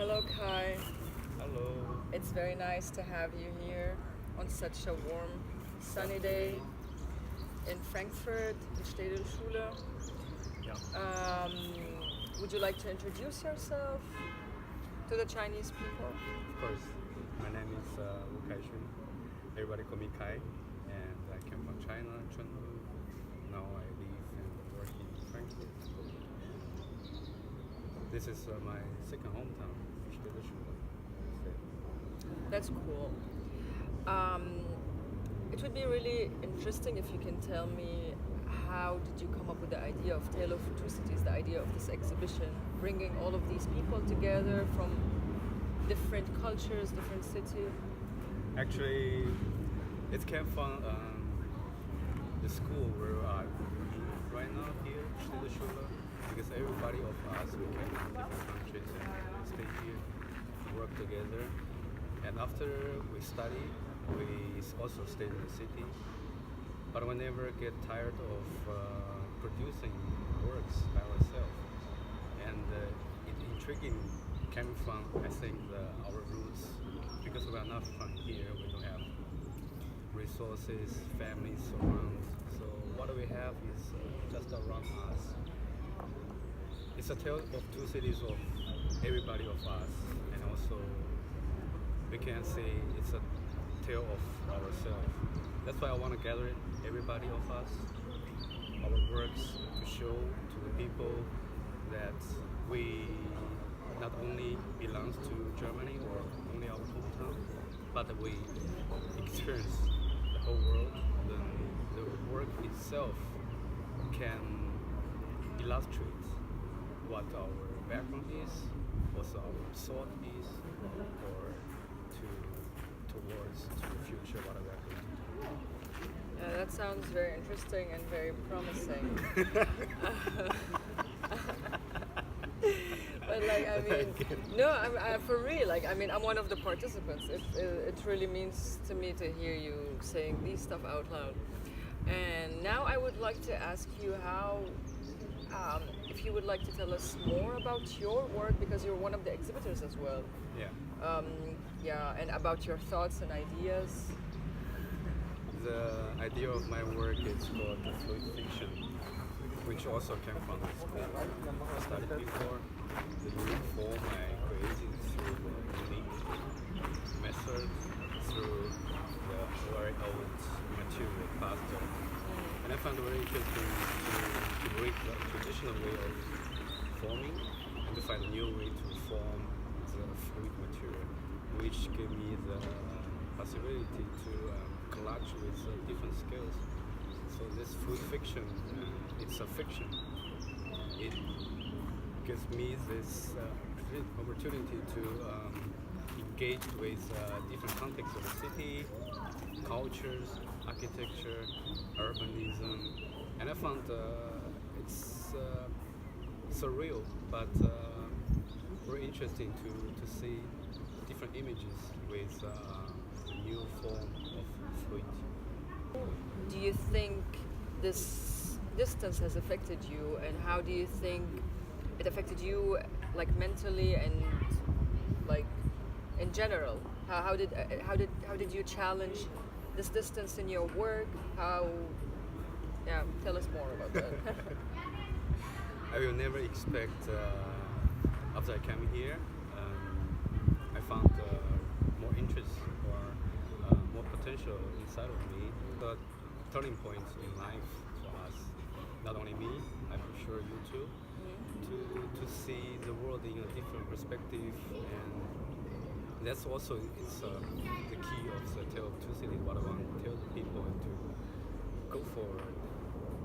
Hello, Kai. Hello. It's very nice to have you here on such a warm, sunny day in Frankfurt, the Städelschule. Yeah. Would you like to introduce yourself to the Chinese people? Of course. My name is Kai Xun. Everybody call me Kai, and I came from China, Chengdu. Now I live and work in Frankfurt. This is my second hometown, Städelschule. That's cool. It would be really interesting if you can tell me how did you come up with the idea of Tale of Two Cities, the idea of this exhibition, bringing all of these people together from different cultures, different cities? Actually, it came from the school where I'm right now here, Städelschule, because everybody of us, we came from different countries and stay here, work together. And after we study, we also stay in the city. But we never get tired of producing works by ourselves. And it intriguing came from, I think, our roots. Because we are not from here, we don't have resources, families around. So what we have is just around us. It's a tale of two cities of everybody of us, and also we can say it's a tale of ourselves. That's why I want to gather everybody of us, our works, to show to the people that we not only belongs to Germany or only our hometown, but that we experience the whole world. The work itself can illustrate what our background is, what our thought is, or towards the future, what we are going to do. Yeah, that sounds very interesting and very promising. But like, I mean, no, I'm for real. Like, I mean, I'm one of the participants. It really means to me to hear you saying these stuff out loud. And now I would like to ask you how, if you would like to tell us more about your work, because you're one of the exhibitors as well. Yeah. And about your thoughts and ideas. The idea of my work is called fluid fiction, which also came from the school I studied before. The unique form I created through the unique method, through the very old material pastel. And I found it very interesting to break the traditional way of forming and to find a new way to form the fluid material, which gave me the possibility to collage with different scales. So this fluid fiction, it's a fiction. It gives me this opportunity to engage with different contexts of the city, cultures, architecture, urbanism, and I found it's surreal, but very interesting to see different images with a new form of fluid. Do you think this distance has affected you, and how do you think it affected you, like mentally and like in general? How did you challenge this distance in your work? Tell us more about that. I will never expect after I came here, I found more interest or more potential inside of me. The turning points in life for us, not only me, I'm sure you too, to see the world in a different perspective, and that's also the key of the Tale of Two Cities, what I want to tell the people and to go forward,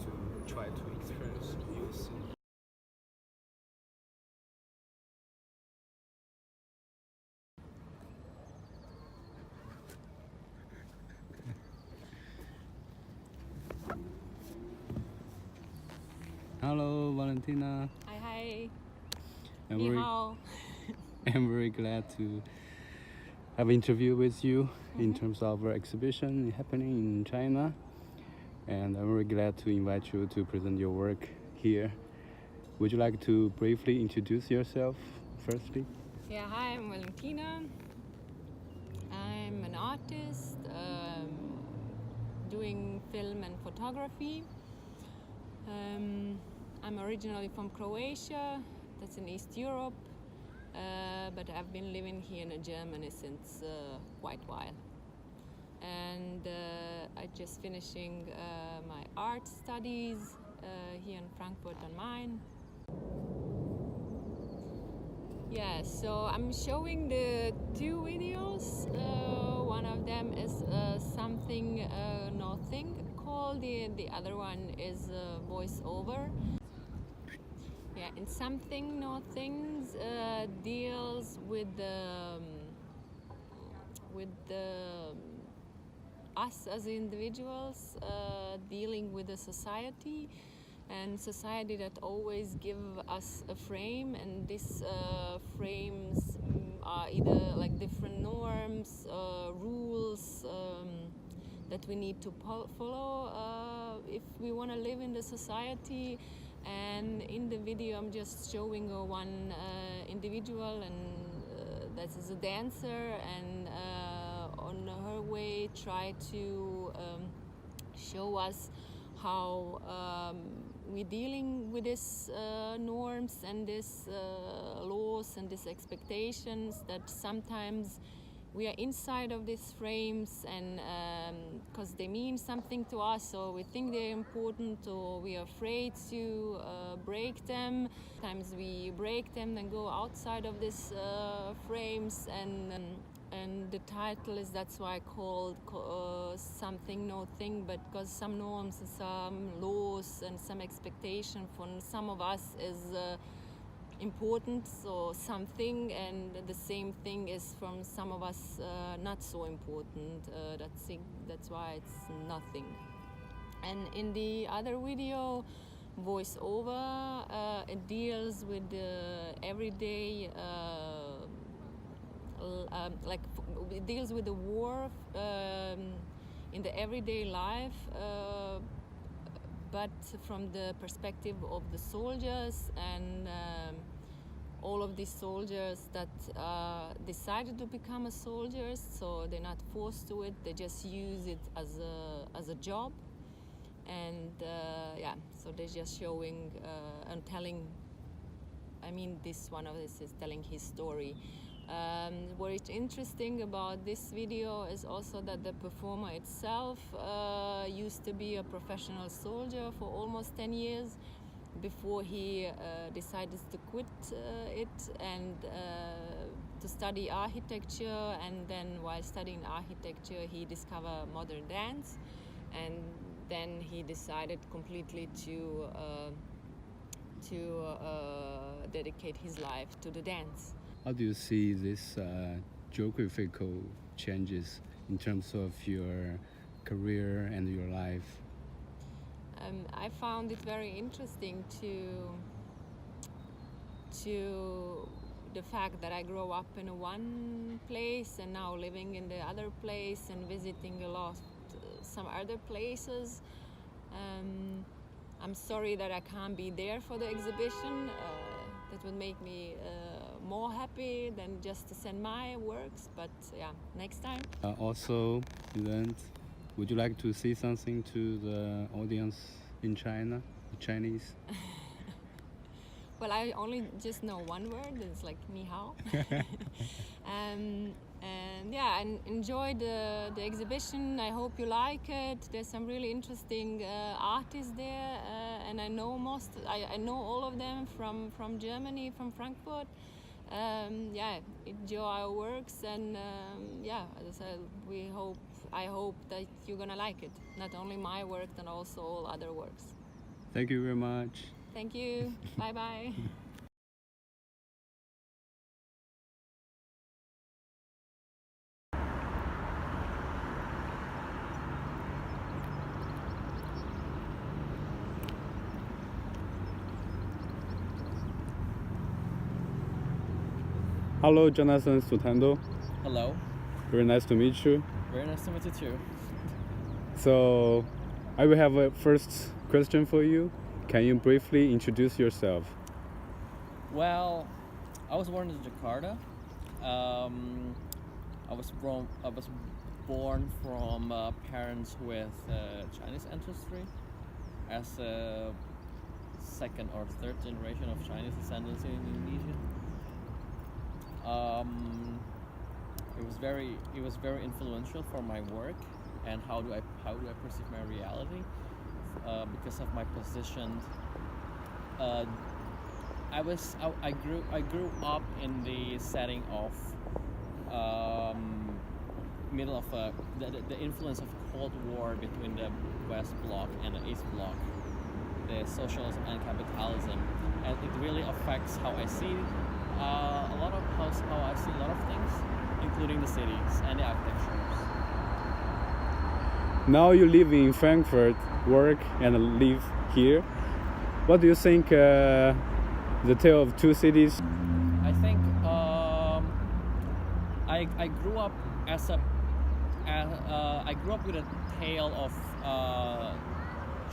to try to experience new things. Hello, Valentina. Hi. I'm Ni very, hao. I'm very glad to have an interview with you in terms of our exhibition happening in China. And I'm very glad to invite you to present your work here. Would you like to briefly introduce yourself firstly? Yeah, hi, I'm Valentina. I'm an artist doing film and photography. I'm originally from Croatia, that's in East Europe, but I've been living here in Germany since quite a while. And I'm just finishing my art studies here in Frankfurt am Main. Yeah, so I'm showing the two videos. One of them is Something Nothing called, the other one is voiceover. Yeah, and Something Nothing deals with us as individuals dealing with the society, and society that always give us a frame, and these frames are either like different norms, rules that we need to follow if we want to live in the society. And in the video I'm just showing one individual, and that is a dancer, and on her way try to show us how we're dealing with these norms and these laws and these expectations that sometimes we are inside of these frames, and because they mean something to us, or we think they're important, or we are afraid to break them. Sometimes we break them and go outside of these frames, and the title is that's why I called Something Nothing, but because some norms and some laws and some expectation from some of us is important, so something, and the same thing is from some of us not so important. That's why it's nothing. And in the other video, voiceover, it deals with the everyday it deals with the war in the everyday life, but from the perspective of the soldiers, and all of these soldiers that decided to become a soldiers, so they're not forced to it, they just use it as a job. And yeah, so they're just showing and telling, I mean, this one of this is telling his story. What is interesting about this video is also that the performer itself used to be a professional soldier for almost 10 years before he decided to quit it and to study architecture. And then while studying architecture he discovered modern dance, and then he decided completely to dedicate his life to the dance. How do you see this geographical changes in terms of your career and your life? I found it very interesting to the fact that I grew up in one place and now living in the other place and visiting a lot some other places. I'm sorry that I can't be there for the exhibition. That would make me more happy than just to send my works, but yeah, next time. Also, would you like to say something to the audience in China, the Chinese? Well, I only just know one word, it's like ni hao. And yeah, I enjoyed the exhibition. I hope you like it. There's some really interesting artists there, and I know I know all of them from Germany, from Frankfurt. Yeah, enjoy our works, and yeah, as I said, I hope that you're gonna like it. Not only my work, but also all other works. Thank you very much. Thank you. Bye bye. Hello, Jonnathan, Sutanto. Hello. Very nice to meet you. Very nice to meet you too. So, I will have a first question for you. Can you briefly introduce yourself? Well, I was born in Jakarta, I was born from parents with Chinese ancestry, as a second or third generation of Chinese descendants in Indonesia. It was very influential for my work and how do I perceive my reality, because of my position. I grew up in the setting of middle of the influence of Cold War between the West Bloc and the East Bloc, the socialism and capitalism, and it really affects how I see how I see a lot of things, including the cities and the architectures. Now you live in Frankfurt, work and live here. What do you think the tale of two cities? I think I grew up I grew up with a tale of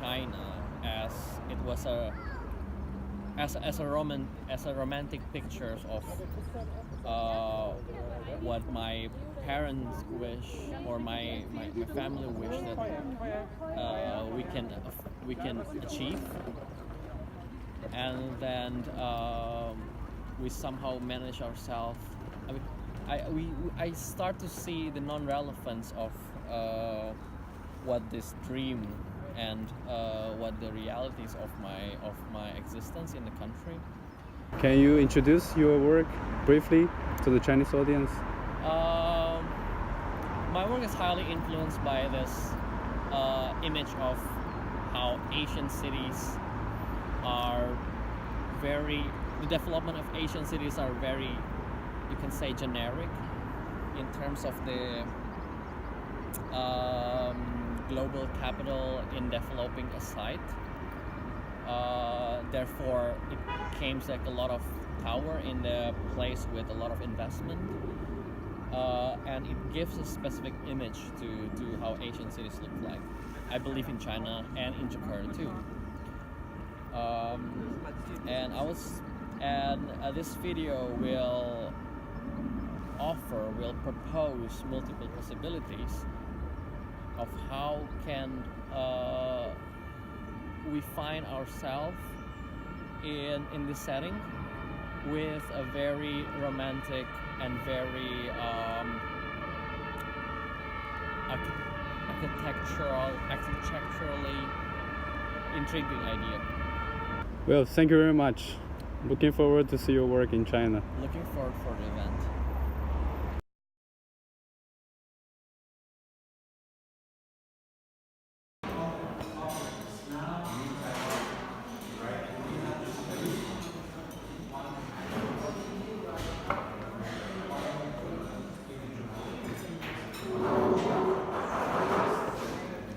China as it was as a romantic pictures of what my parents wish or my family wish that we can achieve, and then we somehow manage ourselves. I start to see the non-relevance of what this dream and what the realities of my existence in the country. Can you introduce your work briefly to the Chinese audience? My work is highly influenced by this image of how Asian cities are the development of Asian cities are very, you can say, generic in terms of the global capital in developing a site. Therefore, it comes like a lot of power in the place with a lot of investment, and it gives a specific image to how Asian cities look like. I believe in China and in Jakarta too. This video will propose multiple possibilities of how can we find ourselves in this setting with a very romantic and very architecturally intriguing idea. Well, thank you very much. Looking forward to see your work in China. Looking forward for the event.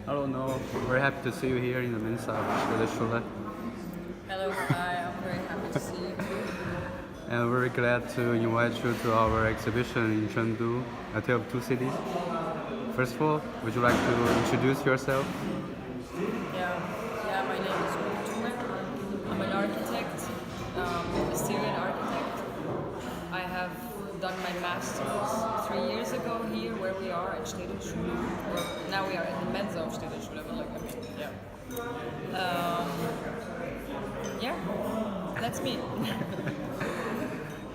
Hello, Nour. Very happy to see you here in the Mensa of Knežević. Hello, Kai. I'm very happy to see you too. And we're glad to invite you to our exhibition in Chengdu, A Tale of Two Cities. First of all, would you like to introduce yourself? Yeah, my name is Toumeh. I'm an architect, a Syrian architect. I have done my master's 3 years ago here, where we are at Städelschule. Now we are in the Mensa of Städelschule, but that's me.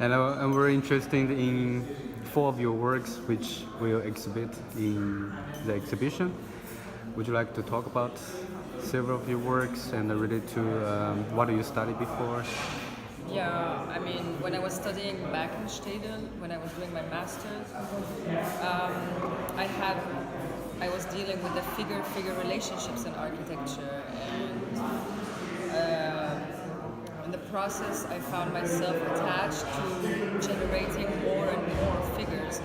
And we're interested in 4 of your works, which will exhibit in the exhibition. Would you like to talk about several of your works and relate to what do you study before? Yeah, I mean, when I was studying back in Städel, when I was doing my master's, I was dealing with the figure relationships in architecture, and in the process I found myself attached to generating more and more figures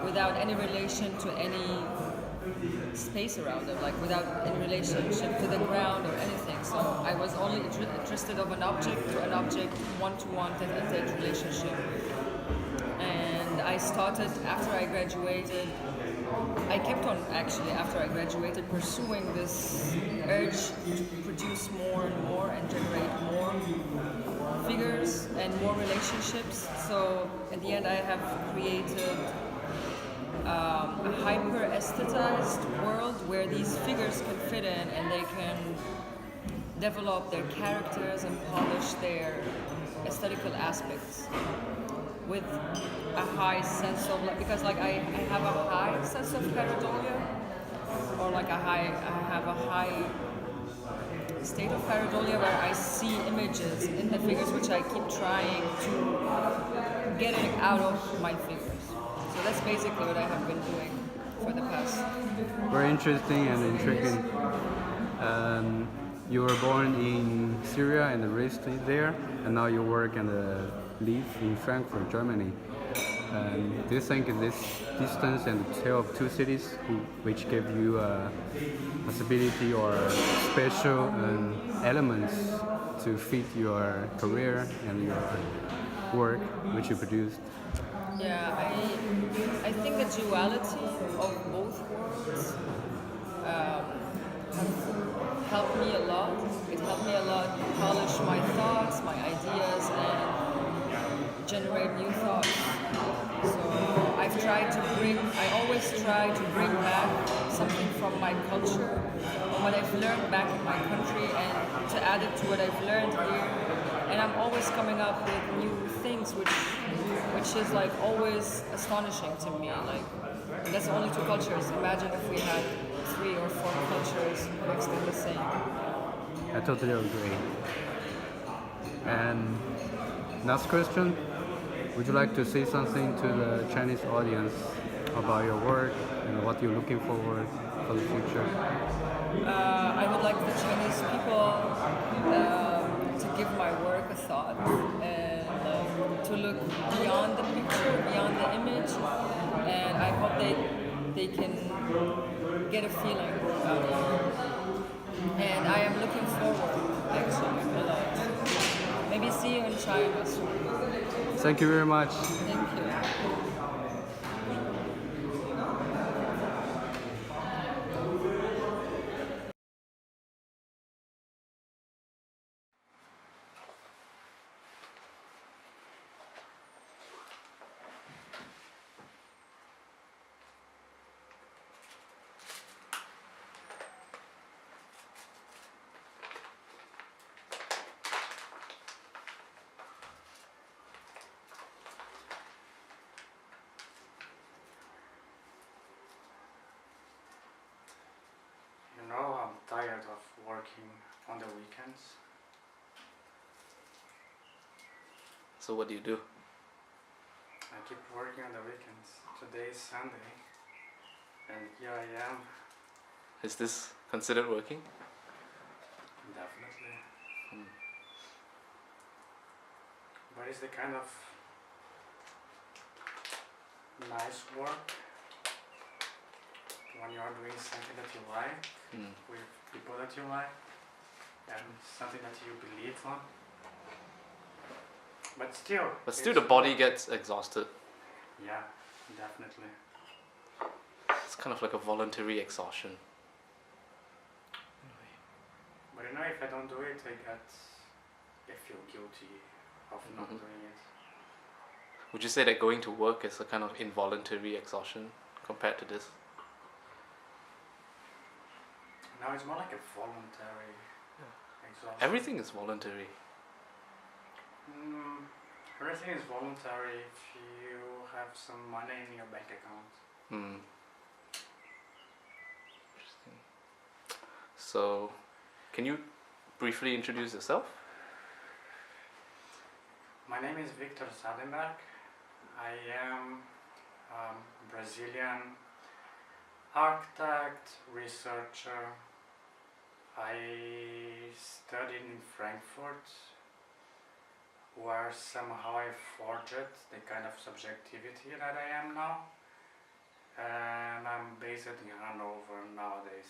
without any relation to any space around them, like without any relationship to the ground or anything. So I was only interested of an object to an object, one-to-one, tete-a-tete relationship. And I started after I graduated. I kept on actually after I graduated pursuing this urge to produce more and more and generate more figures and more relationships. So at the end, I have created a hyper aesthetized world where these figures can fit in and they can develop their characters and polish their aesthetical aspects with a high sense of, like, because like I have a high sense of pareidolia, or like I have a high state of pareidolia where I see images in the figures which I keep trying to get it out of my figures. So that's basically what I have been doing for the past. Very interesting and intriguing. You were born in Syria and raised there, and now you work and live in Frankfurt, Germany. Do you think this distance and the tale of two cities, which gave you a possibility or special elements to fit your career and your work, which you produced? Yeah, I think the duality of both worlds have helped me a lot. It helped me a lot polish my thoughts, my ideas, and generate new thoughts. So I always try to bring back something from my culture, or what I've learned back in my country, and to add it to what I've learned here. And I'm always coming up with new things, which is like always astonishing to me. Like, that's only two cultures. Imagine if we had 3 or 4 cultures mixed in the same. I totally agree. And last question, would you like to say something to the Chinese audience about your work and what you're looking forward for the future? I would like the Chinese people to give my work a thought and to look beyond the picture, beyond the image, and I hope they can get a feeling about it. And I am looking forward, actually, a lot. Maybe see you in China soon. Thank you very much. Thank you. You know, I'm tired of working on the weekends. So what do you do? I keep working on the weekends. Today is Sunday, and here I am. Is this considered working? Definitely. But it's the kind of nice work when you are doing something that you like, with people that you like, and something that you believe on. But still the body gets exhausted. Yeah, definitely. It's kind of like a voluntary exhaustion. But you know, if I don't do it, I feel guilty of not doing it. Would you say that going to work is a kind of involuntary exhaustion compared to this? No, it's more like a voluntary exhaustion. Everything is voluntary. Everything is voluntary if you have some money in your bank account. Interesting. So, can you briefly introduce yourself? My name is Victor Sardenberg. I am Brazilian architect, researcher. I studied in Frankfurt, where somehow I forged the kind of subjectivity that I am now, and I'm based in Hanover nowadays.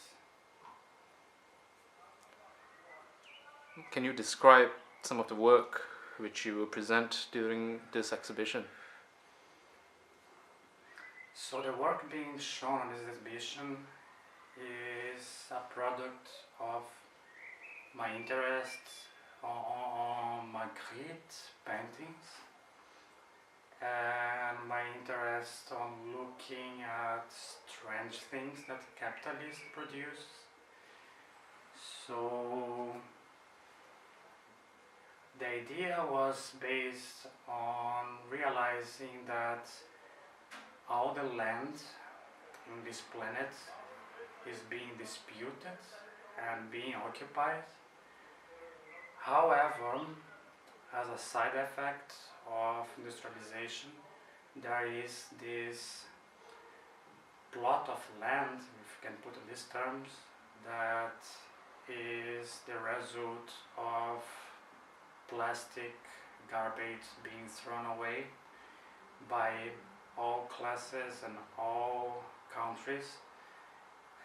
Can you describe some of the work which you will present during this exhibition? So the work being shown on this exhibition is a product of my interests on Magritte paintings and my interest on looking at strange things that capitalists produce. So the idea was based on realizing that all the land in this planet is being disputed and being occupied. However, as a side effect of industrialization, there is this plot of land, if you can put it in these terms, that is the result of plastic garbage being thrown away by all classes and all countries,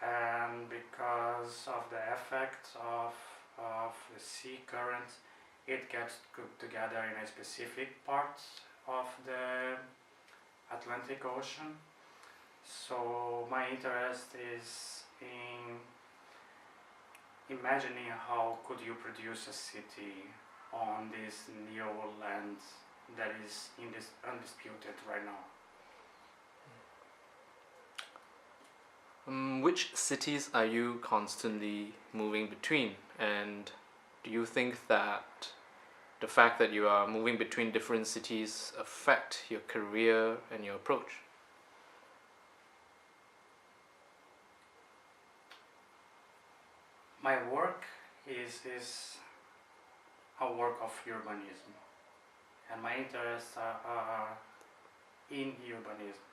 and because of the effect of the sea current, it gets cooked together in a specific part of the Atlantic Ocean. So my interest is in imagining how could you produce a city on this new land that is undisputed right now. Which cities are you constantly moving between, and do you think that the fact that you are moving between different cities affect your career and your approach? My work is a work of urbanism, and my interests are in urbanism.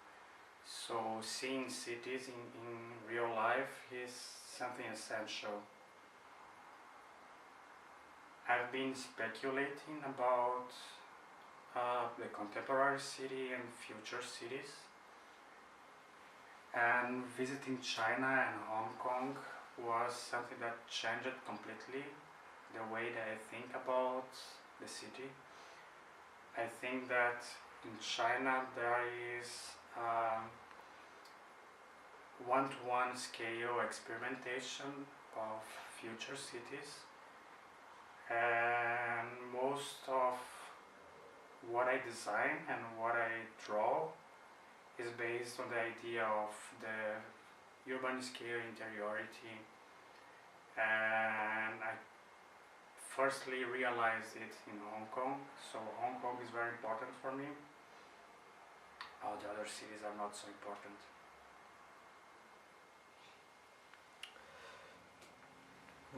So seeing cities in real life is something essential. I've been speculating about the contemporary city and future cities, and visiting China and Hong Kong was something that changed completely the way that I think about the city. I think that in China there is one-to-one scale experimentation of future cities, and most of what I design and what I draw is based on the idea of the urban scale interiority, and I firstly realized it in Hong Kong. So Hong Kong is very important for me. All the other cities are not so important.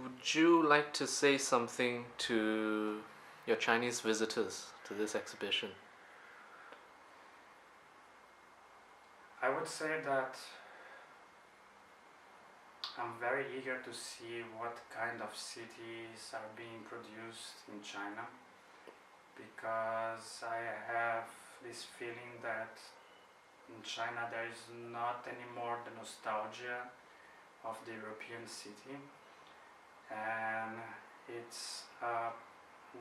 Would you like to say something to your Chinese visitors to this exhibition? I would say that I'm very eager to see what kind of cities are being produced in China, because I have this feeling that in China there is not anymore the nostalgia of the European city, and it's a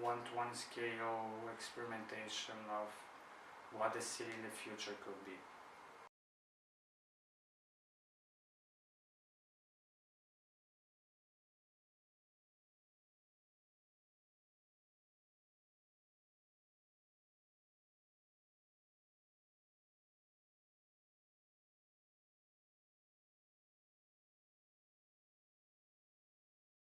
one-to-one scale experimentation of what the city in the future could be.